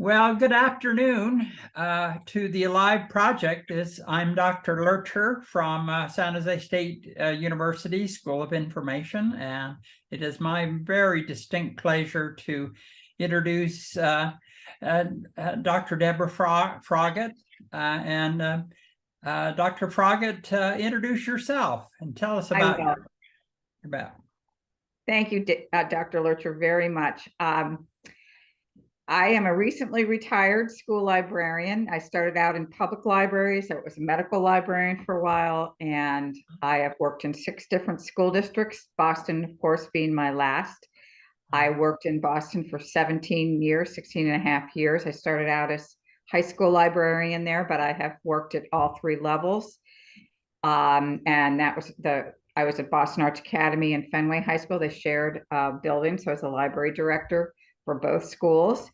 Well, good afternoon to the Alive Project. I'm Dr. Loertscher from San Jose State University School of Information, and it is my very distinct pleasure to introduce Dr. Deborah Froggatt. Dr. Froggatt, introduce yourself and tell us about. Thank you, Dr. Loertscher, very much. I am a recently retired school librarian. I started out in public libraries. I was a medical librarian for a while, and I have worked in 6 different school districts, Boston, of course, being my last. I worked in Boston for 17 years, 16 and a half years. I started out as high school librarian there, but I have worked at all 3 levels. And that was I was at Boston Arts Academy and Fenway High School. They shared buildings, so I was the library director for both schools.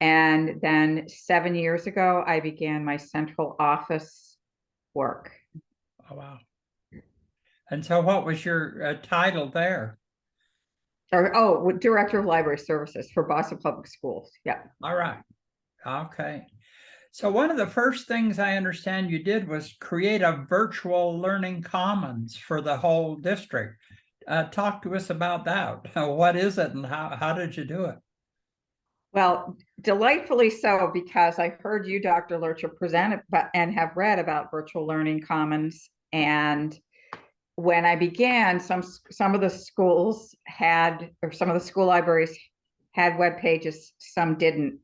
And then 7 years ago, I began my central office work. Oh, wow. And so what was your title there? Director of Library Services for Boston Public Schools. Yeah. All right. Okay. So one of the first things I understand you did was create a virtual learning commons for the whole district. Talk to us about that. What is it and how did you do it? Well, delightfully so, because I heard you, Dr. Loertscher, present and have read about virtual learning commons. And when I began, some of the schools had, or some of the school libraries had web pages, some didn't.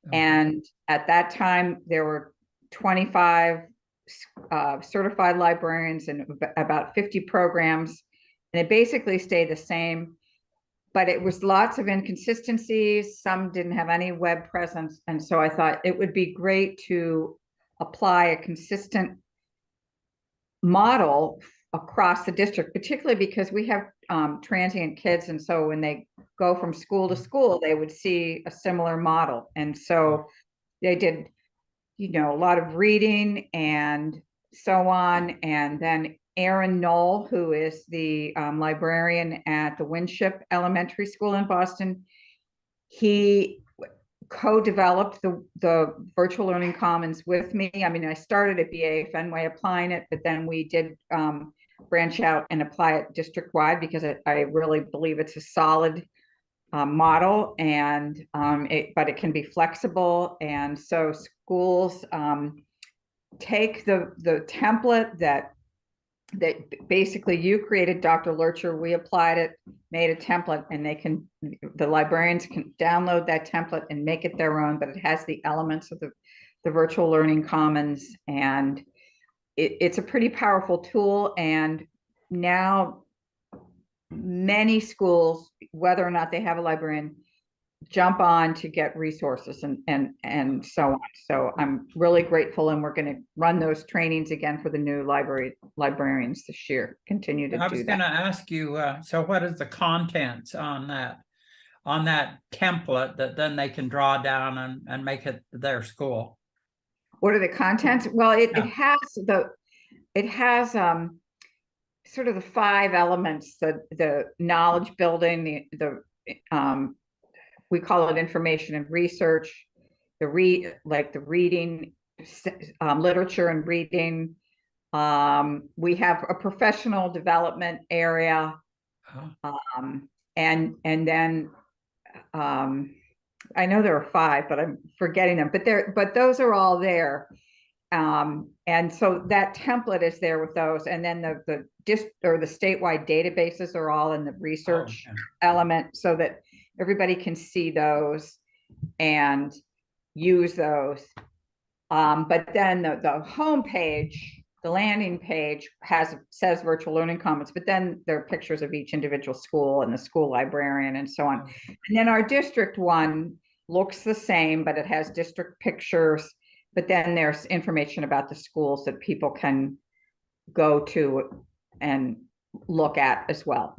Okay. And at that time, there were 25 certified librarians and about 50 programs, and it basically stayed the same. But it was lots of inconsistencies. Some didn't have any web presence. And so I thought it would be great to apply a consistent model across the district, particularly because we have transient kids. And so when they go from school to school, they would see a similar model. And so they did, a lot of reading and so on. And then Aaron Knoll, who is the librarian at the Winship Elementary School in Boston, he co-developed the virtual learning commons with me. I mean, I started at BA Fenway applying it, but then we did branch out and apply it district-wide because I really believe it's a solid model, and but it can be flexible. And so schools take the template that basically you created, Dr. Loertscher. We applied it, made a template, and the librarians can download that template and make it their own, but it has the elements of the virtual learning commons, and it's a pretty powerful tool. And now many schools, whether or not they have a librarian, jump on to get resources and so on. So I'm really grateful, and we're going to run those trainings again for the new librarians this year. Continue to do that. I was going to ask you, so what is the contents on that template that then they can draw down and make it their school? What are the contents? Well, it has sort of the 5 elements: the knowledge building, we call it information and research, the reading, literature and reading. We have a professional development area, and then I know there are 5, but I'm forgetting them. But those are all there, and so that template is there with those. And then the statewide databases are all in the research element, so that everybody can see those and use those. But then the home page, the landing page, says virtual learning commons, but then there are pictures of each individual school and the school librarian and so on. And then our district one looks the same, but it has district pictures. But then there's information about the schools that people can go to and look at as well.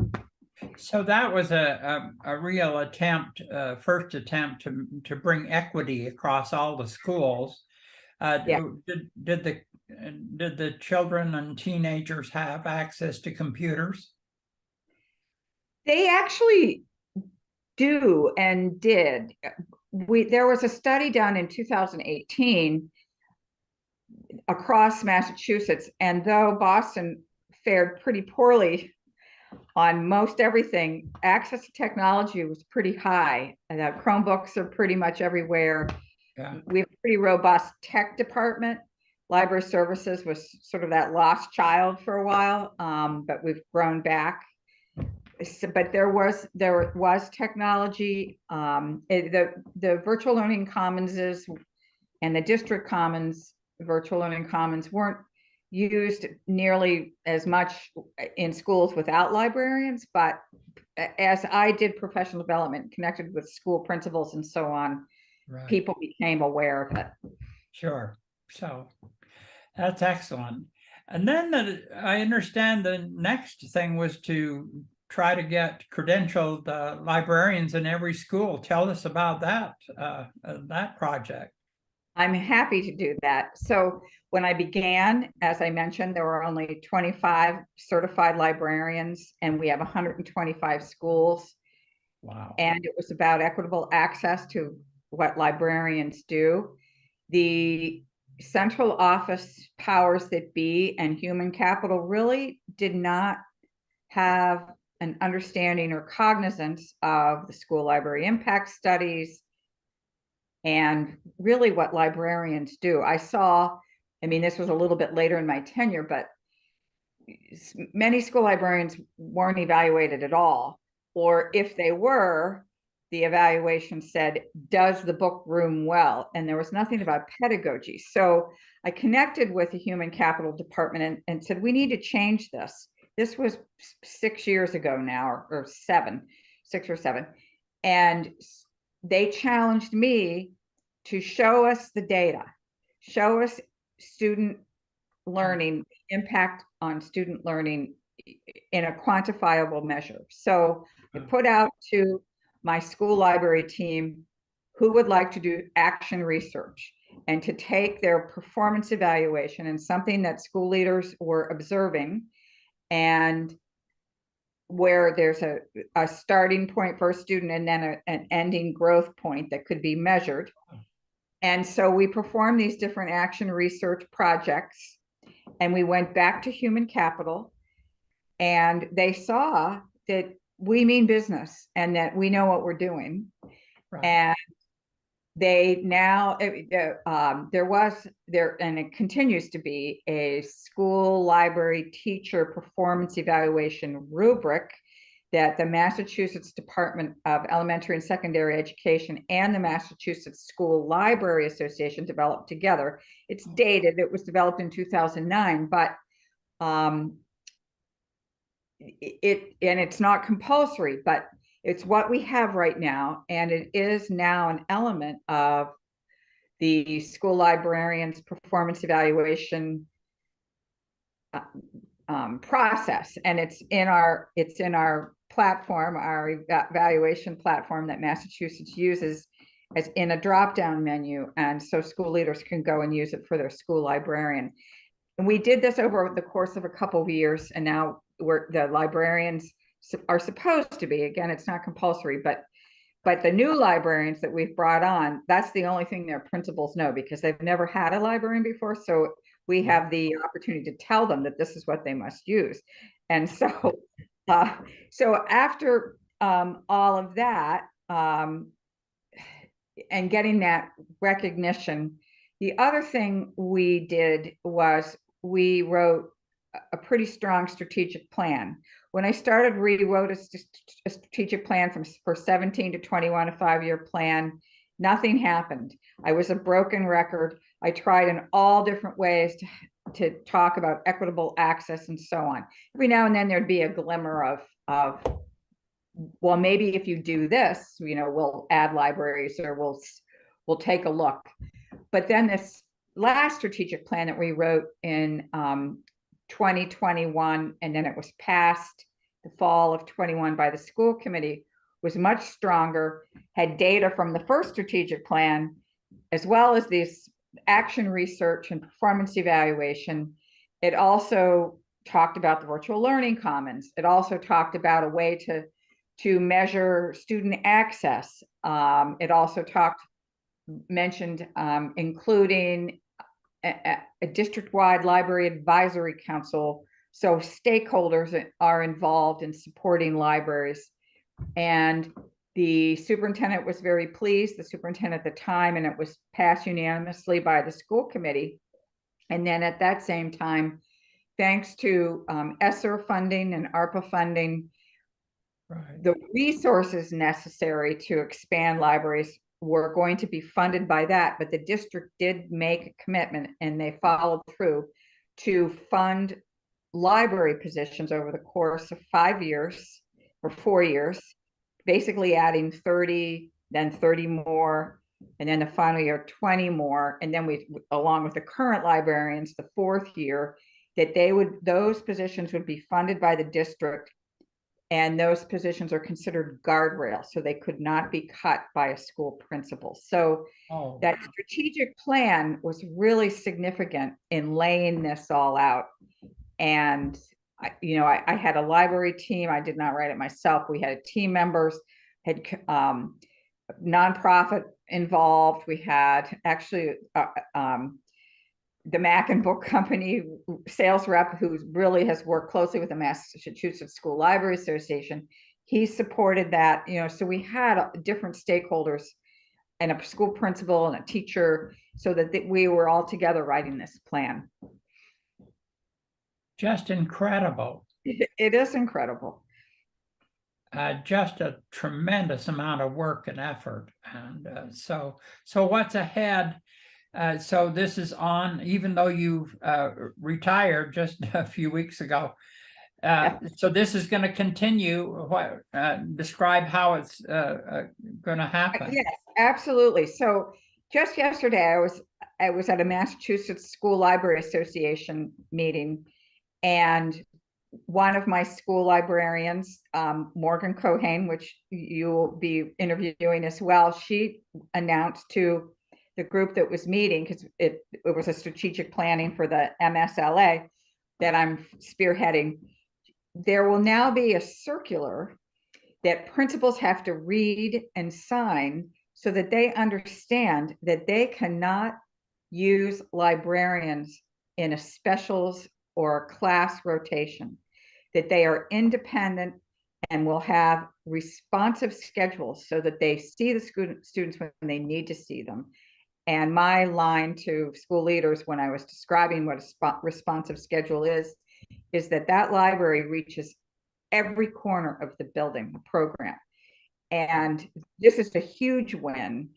So that was a real attempt, first attempt to bring equity across all the schools. Did the children and teenagers have access to computers? They actually do and did. there was a study done in 2018 across Massachusetts, and though Boston fared pretty poorly on most everything, access to technology was pretty high. And Chromebooks are pretty much everywhere. Yeah. We have a pretty robust tech department. Library services was sort of that lost child for a while, but we've grown back. So, but there was technology. The virtual learning commons and the district commons, virtual learning commons, weren't used nearly as much in schools without librarians, but as I did professional development, connected with school principals and so on, Right. people became aware of it. Sure. So that's excellent. And then I understand the next thing was to try to get credentialed librarians in every school. Tell us about that project. I'm happy to do that. So when I began, as I mentioned, there were only 25 certified librarians, and we have 125 schools. Wow. And it was about equitable access to what librarians do. The central office powers that be and human capital really did not have an understanding or cognizance of the school library impact studies and really what librarians do. I mean, this was a little bit later in my tenure, but many school librarians weren't evaluated at all. Or if they were, the evaluation said, does the book room well? And there was nothing about pedagogy. So I connected with the human capital department and said, we need to change this. This was 6 years ago now, or 6 or 7. And they challenged me to show us the data, show us student learning, impact on student learning in a quantifiable measure. So I put out to my school library team who would like to do action research and to take their performance evaluation and something that school leaders were observing, and where there's a starting point for a student and then an ending growth point that could be measured. And so we performed these different action research projects, and we went back to human capital, and they saw that we mean business and that we know what we're doing. Right. And they now, there was, and it continues to be, a school library teacher performance evaluation rubric that the Massachusetts Department of Elementary and Secondary Education and the Massachusetts School Library Association developed together. It's dated, it was developed in 2009, but it's not compulsory, but it's what we have right now, and it is now an element of the school librarian's performance evaluation process, and it's in our platform, our evaluation platform that Massachusetts uses as in a drop-down menu, and so school leaders can go and use it for their school librarian. And we did this over the course of a couple of years, and now the librarians are supposed to be, again, it's not compulsory, but the new librarians that we've brought on, that's the only thing their principals know, because they've never had a librarian before. So we have the opportunity to tell them that this is what they must use. And so, so after all of that, and getting that recognition, the other thing we did was we wrote a pretty strong strategic plan. When I started, we wrote a strategic plan for 17 to 21, a 5-year plan. Nothing happened. I was a broken record. I tried in all different ways to talk about equitable access and so on. Every now and then there'd be a glimmer of, well, maybe if you do this, we'll add libraries, or we'll take a look. But then this last strategic plan that we wrote in 2021, and then it was passed the fall of 21 by the school committee, was much stronger, had data from the first strategic plan, as well as this action research and performance evaluation. It also talked about the virtual learning commons. It also talked about a way to to measure student access. It also mentioned including a district-wide library advisory council, so stakeholders are involved in supporting libraries. And the superintendent was very pleased, the superintendent at the time, and it was passed unanimously by the school committee. And then at that same time, thanks to ESSER funding and ARPA funding, the resources necessary to expand libraries were going to be funded by that, but the district did make a commitment, and they followed through to fund library positions over the course of 5 years or 4 years, basically adding 30, then 30 more, and then the final year 20 more. And then we, along with the current librarians, the 4th year, that those positions would be funded by the district. And those positions are considered guardrails, so they could not be cut by a school principal. So that strategic plan was really significant in laying this all out. And I had a library team. I did not write it myself. We had team members, had nonprofit involved. We had actually the Mac and Book Company sales rep, who really has worked closely with the Massachusetts School Library Association. He supported that, so we had different stakeholders and a school principal and a teacher, so that we were all together writing this plan. Just incredible. It is incredible. Just a tremendous amount of work and effort. And so what's ahead? So this is on, even though you've retired just a few weeks ago. So this is going to continue. Describe how it's going to happen. Yes, absolutely. So just yesterday, I was at a Massachusetts School Library Association meeting, and one of my school librarians, Morgan Cohane, which you will be interviewing as well, she announced to the group that was meeting, because it was a strategic planning for the MSLA that I'm spearheading, there will now be a circular that principals have to read and sign so that they understand that they cannot use librarians in a specials or a class rotation, that they are independent and will have responsive schedules so that they see the students when they need to see them. And my line to school leaders when I was describing what a responsive schedule is that library reaches every corner of the building, the program. And this is a huge win.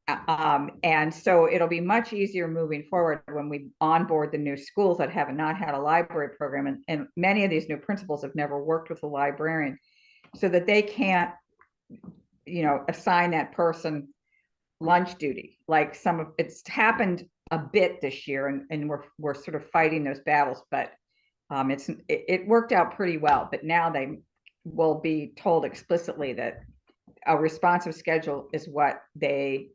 And so it'll be much easier moving forward when we onboard the new schools that have not had a library program. And many of these new principals have never worked with a librarian, so that they can't, assign that person lunch duty. Like it's happened a bit this year, and we're sort of fighting those battles, but it worked out pretty well. But now they will be told explicitly that a responsive schedule is what they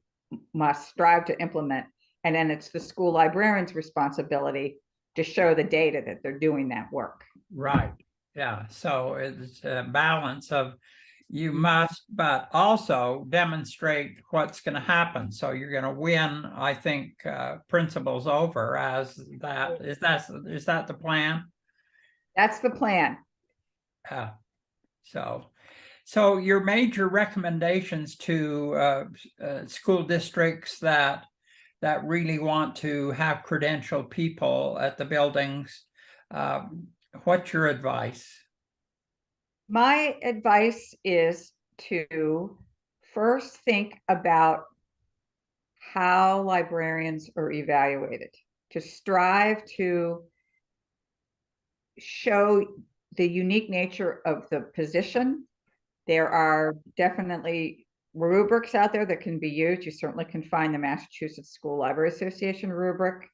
must strive to implement, and then it's the school librarian's responsibility to show the data that they're doing that work. Right. Yeah. So it's a balance of, you must, but also demonstrate what's going to happen. So you're going to win, I think, principals over as that. Is that the plan? That's the plan. So your major recommendations to school districts that really want to have credentialed people at the buildings, what's your advice? My advice is to first think about how librarians are evaluated, to strive to show the unique nature of the position. There are definitely rubrics out there that can be used. You certainly can find the Massachusetts School Library Association rubric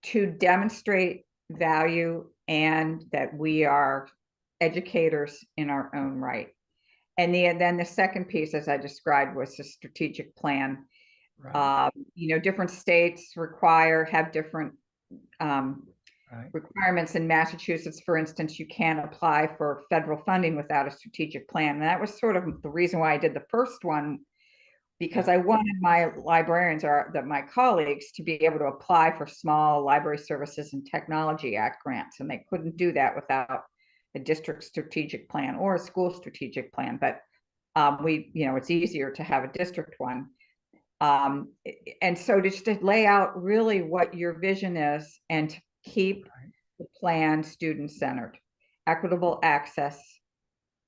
to demonstrate value and that we are educators in our own right. And then the second piece, as I described, was the strategic plan. Right. Different states have different Right. requirements in Massachusetts. For instance, you can't apply for federal funding without a strategic plan. And that was sort of the reason why I did the first one, because I wanted my librarians or my colleagues to be able to apply for small library services and technology act grants. And they couldn't do that without a district strategic plan or a school strategic plan. But it's easier to have a district one. And so just to lay out really what your vision is and to keep the plan student-centered, equitable access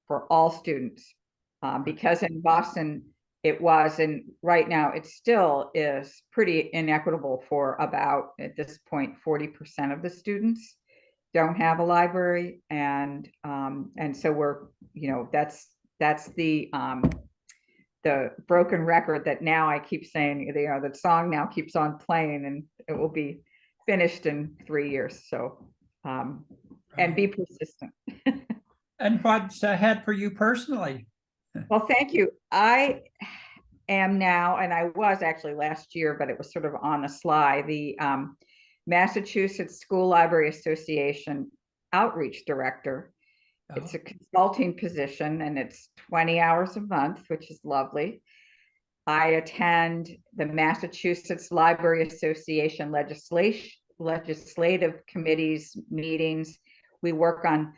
for all students. Because in Boston, it was, and right now it still is pretty inequitable for about, at this point, 40% of the students don't have a library. And so we're, that's the broken record that now I keep saying, the song now keeps on playing, and it will be finished in 3 years. So, and be persistent. And what's ahead for you personally? Well, thank you. I am now, and I was actually last year, but it was sort of on the sly, the Massachusetts School Library Association Outreach Director. Oh. It's a consulting position, and it's 20 hours a month, which is lovely. I attend the Massachusetts Library Association legislative committees meetings. We work on,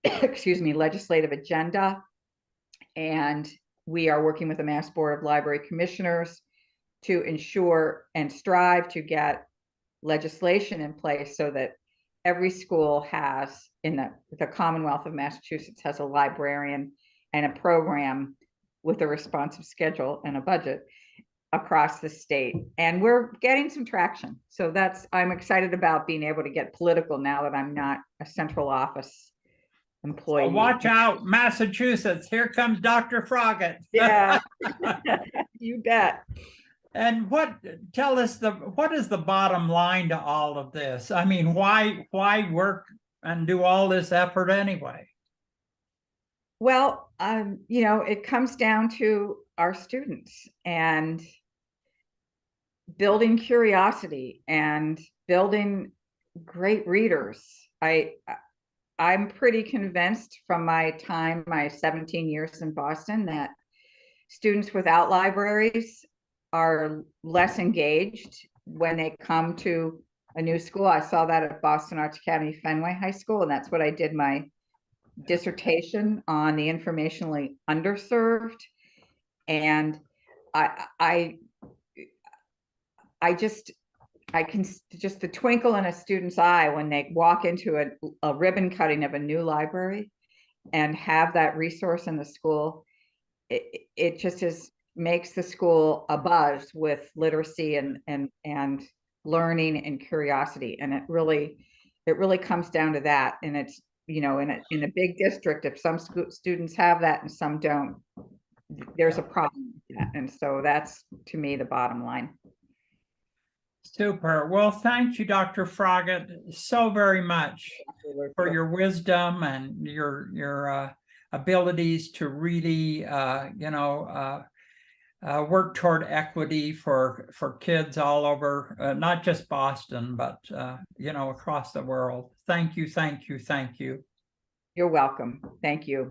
legislative agenda, and we are working with the Mass Board of Library Commissioners to ensure and strive to get legislation in place so that every school has, in the Commonwealth of Massachusetts, has a librarian and a program with a responsive schedule and a budget across the state. And we're getting some traction. So I'm excited about being able to get political now that I'm not a central office employee. So watch out, Massachusetts. Here comes Dr. Froggatt. Yeah, you bet. And tell us what is the bottom line to all of this? I mean, why work and do all this effort anyway? Well, it comes down to our students and building curiosity and building great readers. I'm pretty convinced from my 17 years in Boston, that students without libraries are less engaged when they come to a new school. I saw that at Boston Arts Academy Fenway High School, and that's what I did my dissertation on, the informationally underserved. And I can just the twinkle in a student's eye when they walk into a ribbon cutting of a new library and have that resource in the school. It just makes the school abuzz with literacy and learning and curiosity. And it really comes down to that. And it's, in a big district, if some students have that and some don't, there's a problem with that. And so that's, to me, the bottom line. Super. Well, thank you, Dr. Froggatt, so very much for your wisdom and your abilities to really, work toward equity for kids all over, not just Boston, but, across the world. Thank you, thank you, thank you. You're welcome. Thank you.